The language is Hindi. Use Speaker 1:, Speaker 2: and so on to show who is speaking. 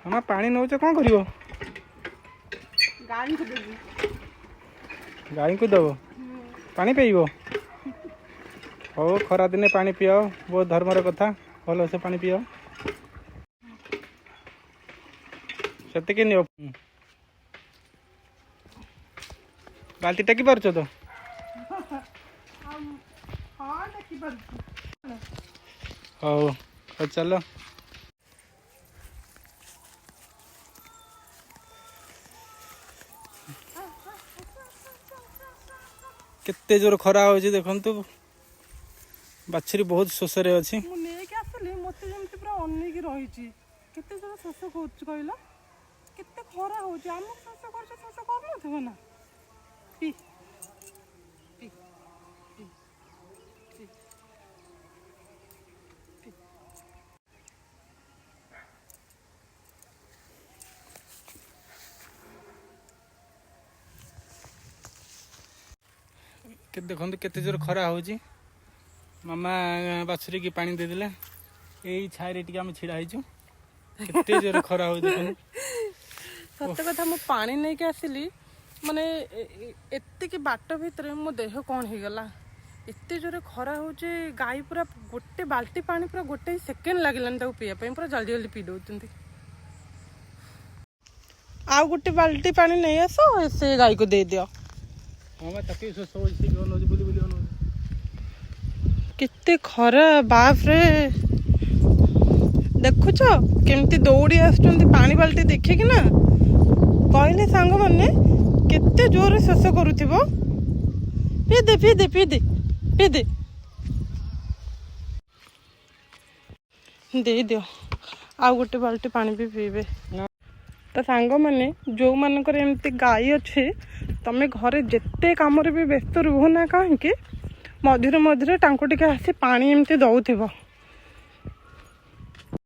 Speaker 1: मामा पानी नौच कौन कर गाई को दब पानी पीब हो खरा दिने पानी पिओ बहुत धर्मर कथा भल से पानी पिओ से नियो बाल्टी टेकी पार तो हो चलो केते जोर खरा हो देखु बाछुरी बहुत शोष अच्छी
Speaker 2: मत पूरा अनेक रही केते जोर शोष कहल केते खरा हो शोष कर ना पी
Speaker 1: देखो केते जोर खरा हो मामा बाछुरी की पानी दे देले यही छाई टे आम छिड़ा केते जोर खरा हो
Speaker 2: सत्य कथा मु पानी नहीं के आसिली माने एत्ते बाट भितर मो देह कौन हो गला एत्ते जोरे खरा हो गाई पूरा गोटे बाल्टी पानी पूरा गोटे सेकेंड लगे पीया पूरा जल्दी जल्दी पी दौरान आउ गोटे बाल्टी पानी नहीं आस से गाई को दे दियो केते खरा बाप रे देखुच केमती दौड़ी आसुचंती पानी बाल्टी देखिए कि ना कहले सांग माने केते जोर शोष करुथिबो पी दे पी दे पी दे पी दे दे दियो आउ गोटे बाल्टी पानी भी पीबे तो सांग माने जो मानकर एमती गाई अच्छे तमें घरे जेते काम भी व्यस्त रुह ना कहीं मझिरे मझिरे टांको टिके आसी पानी एमती दौथिबो।